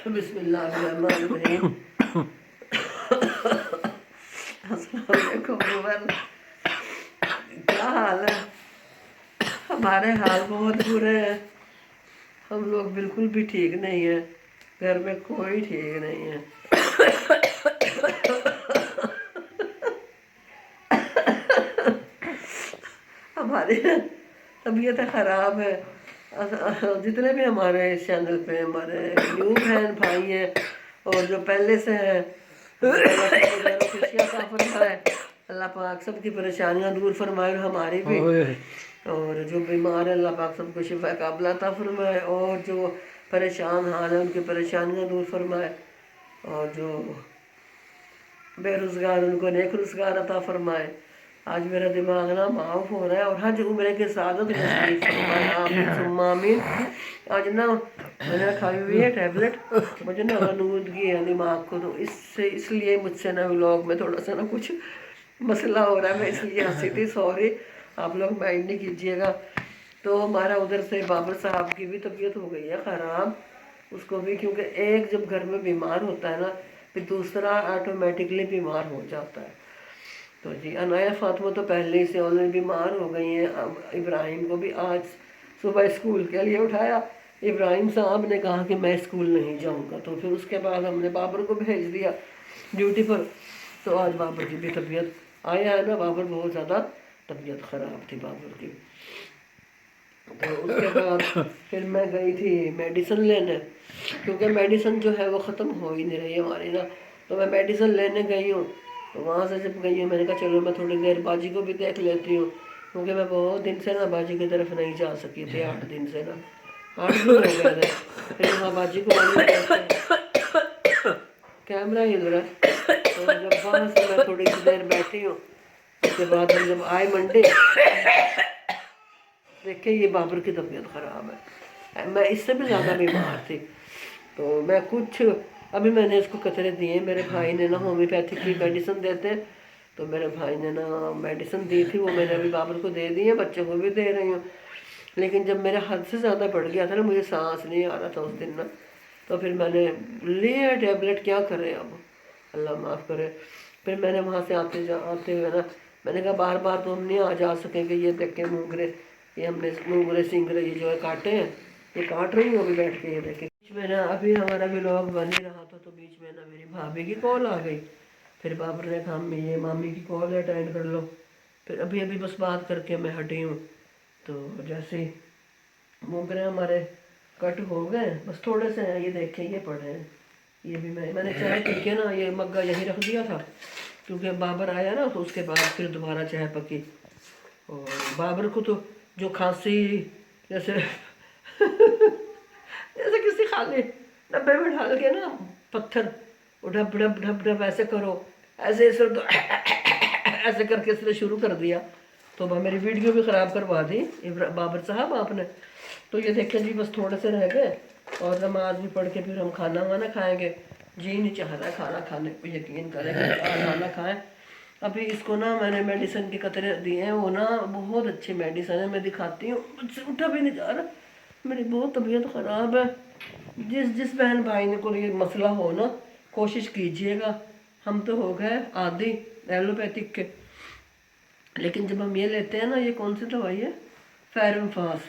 बिस्मिल्लाहिर्रहमानिर्रहीम। अस्सलाम वालेकुम व्यूअर, क्या हाल है? हमारे हाल बहुत बुरे हैं। हम लोग बिल्कुल भी ठीक नहीं है। घर में कोई ठीक नहीं है। हमारी तबीयत ख़राब है। जितने भी हमारे इस चैनल पे हमारे न्यू बहन भाई हैं और जो पहले से हैं, खुशियाँ फरमाए अल्लाह पाक सबकी परेशानियाँ दूर फरमाए, हमारी भी। और जो बीमार है अल्लाह पाक सबको शिफा काबला अता फरमाए, और जो परेशान हाल है उनकी परेशानियाँ दूर फरमाए, और जो बेरोज़गार उनको नेक रोज़गार अता फरमाए। आज मेरा दिमाग ना माफ हो रहा है और हज उम्र के सादत नसीब फरमाए, आमीन सुम्मा आमीन। आज ना मैंने खाई हुई है टैबलेट, मुझे ना आलूदगी है दिमाग को, तो इसलिए मुझसे ना व्लॉग में थोड़ा सा ना कुछ मसला हो रहा है, मैं इसलिए हंसी थी, सॉरी, आप लोग माइंड नहीं कीजिएगा। तो हमारा उधर से बाबर साहब की भी तबीयत हो गई है ख़राब, उसको भी, क्योंकि एक जब घर में बीमार होता है ना फिर दूसरा ऑटोमेटिकली बीमार हो जाता है। तो जी अनाया फातिमा तो पहले ही से ऑलरेडी बीमार हो गई हैं। अब इब्राहिम को भी आज सुबह स्कूल के लिए उठाया। इब्राहिम साहब ने कहा कि मैं स्कूल नहीं जाऊंगा, तो फिर उसके बाद हमने बाबर को भेज दिया ड्यूटी पर। तो आज बाबर की भी तबीयत आया है ना, बाबर बहुत ज़्यादा तबीयत ख़राब थी बाबर की। तो उसके बाद फिर मैं गई थी मेडिसिन लेने, क्योंकि मेडिसिन जो है वो ख़त्म हो ही नहीं रही है हमारी ना। तो मैं मेडिसिन लेने गई हूँ, तो वहाँ से जब गई हूँ मैंने कहा चलो मैं थोड़ी देर बाजी को भी देख लेती हूँ, क्योंकि मैं बहुत दिन से ना बाजी की तरफ नहीं जा सकी थी, 8 दिन से ना, 8 दिन हो गए थे। फिर वहाँ बाजी को कैमरा ही इधर है। तो जब वहाँ से मैं थोड़ी सी देर बैठी हूँ, उसके बाद हम जब आए मंडे, देखे ये बाबर की तबीयत ख़राब है, मैं इससे भी ज़्यादा बीमार थी। तो मैं कुछ अभी मैंने इसको कतरे दिए, मेरे भाई ने ना होम्योपैथिक की मेडिसिन देते हैं, तो मेरे भाई ने ना मेडिसिन दी थी, वो मैंने अभी बाबर को दे दी है, बच्चों को भी दे रही हूँ। लेकिन जब मेरा हद से ज़्यादा बढ़ गया था ना, मुझे सांस नहीं आ रहा था उस दिन ना, तो फिर मैंने लिया टैबलेट, क्या करें अब, अल्लाह माफ़ करे। फिर मैंने वहाँ से आते हुए ना मैंने कहा बार बार तो हम नहीं आ जा सकेंगे, ये देख के मूंगरे, ये हमने मूंगरे सिंगरे ये जो है काटे हैं, ये काट रही हूँ अभी बैठ के, ये देखे। बीच में ना अभी हमारा व्लॉग बन ही रहा था, तो बीच में ना मेरी भाभी की कॉल आ गई। फिर बाबर ने कहा ये मामी की कॉल अटेंड कर लो। फिर अभी अभी बस बात करके मैं हटी हूँ। तो जैसे ही मूंगरे हमारे कट हो गए, बस थोड़े से हैं, ये देखें ये पड़े हैं। ये भी मैंने चाय पी के ना ये मग्गा यहीं रख दिया था, क्योंकि बाबर आया ना, तो उसके बाद फिर दोबारा चाय पकी। और बाबर को तो जो खांसी जैसे जैसे किसी खाली डब्बे में डाल के ना पत्थर ढप ढप ढप ढप ऐसे करो, ऐसे ऐसे तो ऐसे करके इसने शुरू कर दिया। तो मेरी वीडियो भी ख़राब करवा दी बाबर साहब आपने। तो ये देखें जी, बस थोड़े से रह गए और नमाज भी पढ़ के फिर हम खाना वाना खाएंगे। जी नहीं चाह रहा है खाना खाने को, यकीन करें खाना खाएं। अभी इसको ना मैंने मेडिसिन के कतरे दिए हैं, वो ना बहुत अच्छी मेडिसिन है, मैं दिखाती हूँ, मुझसे उठा भी नहीं जा रहा, मेरी बहुत तबीयत ख़राब है। जिस बहन भाई ने को ये मसला हो ना, कोशिश कीजिएगा। हम तो हो गए आदि एलोपैथिक के, लेकिन जब हम ये लेते हैं ना, ये कौन सी दवाई है, फेरमफास,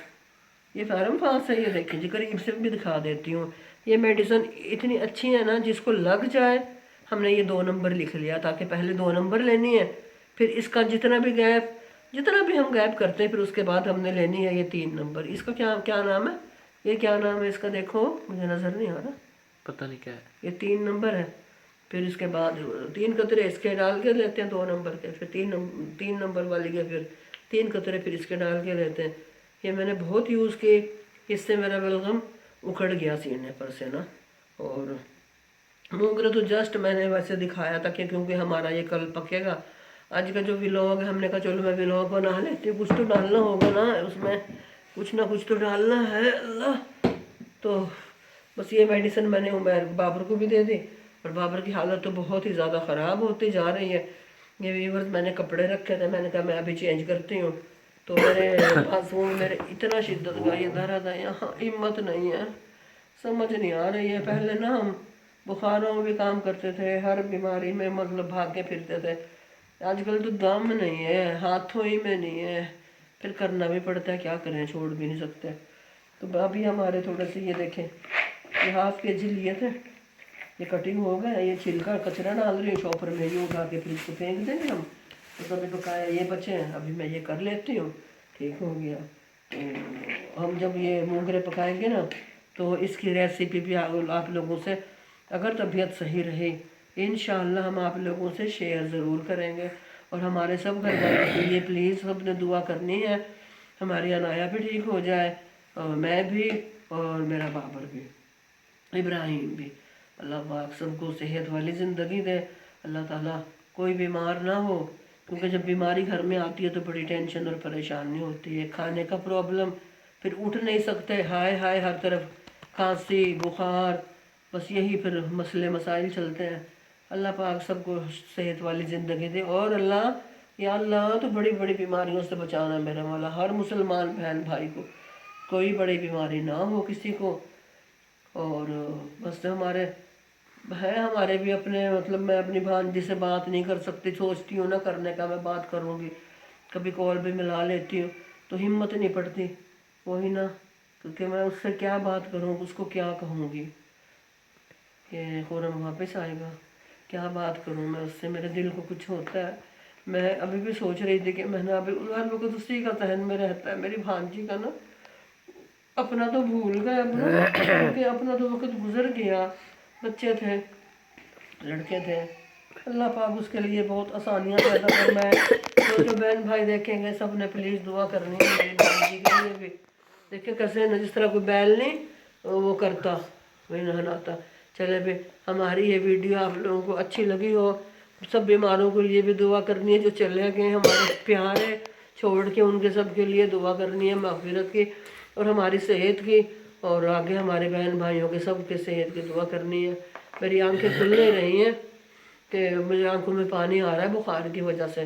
ये फेरमफास है, ये देखें जी, करीब से भी दिखा देती हूँ। ये मेडिसिन इतनी अच्छी है ना, जिसको लग जाए, हमने ये 2 नंबर लिख लिया, ताकि पहले 2 नंबर लेनी है, फिर इसका जितना भी हम गैप करते हैं, फिर उसके बाद हमने लेनी है ये 3 नंबर। इसका क्या क्या नाम है, ये क्या नाम है इसका, देखो मुझे नज़र नहीं आ रहा, पता नहीं क्या है, ये 3 नंबर है। फिर इसके बाद 3 कतरे इसके डाल के लेते हैं 2 नंबर के, फिर 3 नंबर वाली के फिर 3 कतरे फिर इसके डाल के लेते हैं। ये मैंने बहुत यूज़ की, इससे मेरा बलगम उखड़ गया सीने पर से ना। और मूंगरे तो जस्ट मैंने वैसे दिखाया था कि क्योंकि हमारा ये कल पकेगा। आज का जो व्लॉग है, हमने कहा चलो मैं व्लॉग बना लेती हूँ, कुछ तो डालना होगा ना उसमें, कुछ ना कुछ तो डालना है अल्लाह। तो बस ये मेडिसिन मैंने उमर बाबर को भी दे दी, और बाबर की हालत तो बहुत ही ज़्यादा ख़राब होती जा रही है। ये व्यूअर्स मैंने कपड़े रखे थे, मैंने कहा मैं अभी चेंज करती हूँ, तो मेरे बाजू में मेरे इतना शिद्दत का ये दर्द है, यहाँ हिम्मत नहीं है, समझ नहीं आ रही है। पहले ना हम बुखारों में भी काम करते थे, हर बीमारी में मतलब भागे फिरते थे। आजकल तो दम नहीं है, हाथों ही में नहीं है, फिर करना भी पड़ता है, क्या करें, छोड़ भी नहीं सकते। तो अभी हमारे थोड़े से ये देखें, ये हाफ के जी लिए थे, ये कटिंग हो गया, ये छिलका कचरा डाल रही हूँ चॉपर में, ये उठा के फ्रिज को फेंक देंगे हम। तो कभी पकाया ये बचे हैं, अभी मैं ये कर लेती हूँ, ठीक हो गया। तो हम जब ये मूंगरे पकाएंगे ना, तो इसकी रेसिपी भी आप लोगों से, अगर तबीयत सही रही, इंशाअल्लाह हम आप लोगों से शेयर ज़रूर करेंगे। और हमारे सब घर वालों के लिए प्लीज़ सबने दुआ करनी है, हमारी अनाया भी ठीक हो जाए, और मैं भी, और मेरा बाबर भी, इब्राहिम भी। अल्लाह पाक सबको सेहत वाली ज़िंदगी दे। अल्लाह ताला कोई बीमार ना हो, क्योंकि जब बीमारी घर में आती है तो बड़ी टेंशन और परेशानी होती है। खाने का प्रॉब्लम, फिर उठ नहीं सकते, हाय हाय हर तरफ खांसी बुखार, बस यही फिर मसले मसाइल चलते हैं। अल्लाह पाक सबको सेहत वाली ज़िंदगी दे। और अल्लाह, या अल्लाह तो बड़ी बड़ी बीमारियों से बचाना मेरा वाला, हर मुसलमान बहन भाई को कोई बड़ी बीमारी ना हो किसी को। और बस हमारे है, हमारे भी अपने, मतलब मैं अपनी भांजी से बात नहीं कर सकती, सोचती हूँ ना करने का मैं बात करूँगी, कभी कॉल भी मिला लेती हूँ, तो हिम्मत नहीं पड़ती, वही ना, क्योंकि मैं उससे क्या बात करूँ, उसको क्या कहूँगी कि खुरम वापस आएगा, क्या बात करूँ मैं उससे, मेरे दिल को कुछ होता है। मैं अभी भी सोच रही थी कि मैंने अभी हर वक्त उसी का जहन में रहता है, मेरी भांजी का ना, अपना तो भूल गए अब ना, क्योंकि अपना तो वक्त गुजर गया, बच्चे थे, लड़के थे। अल्लाह पाक उसके लिए बहुत आसानियाँ पैदा फरमाए। जो बहन भाई देखेंगे सब ने प्लीज़ दुआ करनी है मेरी भांजी के लिए भी। देखिए कैसे न, जिस तरह कोई बैल नहीं वो करता, वही नहलाता। चले भी, हमारी ये वीडियो आप लोगों को अच्छी लगी हो, सब बीमारों के लिए भी दुआ करनी है, जो चले गए हमारे प्यारे छोड़ के, उनके सब के लिए दुआ करनी है मग़फ़िरत की, और हमारी सेहत की, और आगे हमारे बहन भाइयों के सब के सेहत की दुआ करनी है। मेरी आंखें खुल नहीं रही हैं कि मुझे आंखों में पानी आ रहा है बुखार की वजह से।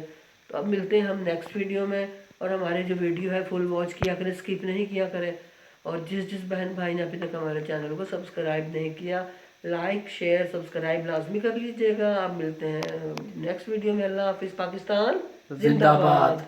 तो अब मिलते हैं हम नेक्स्ट वीडियो में, और हमारी जो वीडियो है फुल वॉच किया करें, स्किप नहीं किया करें। और जिस जिस बहन भाई ने अभी तक हमारे चैनल को सब्सक्राइब नहीं किया, लाइक शेयर सब्सक्राइब लाजमी कर लीजिएगा। आप मिलते हैं नेक्स्ट वीडियो में। अल्लाह हाफिज़। पाकिस्तान जिंदाबाद।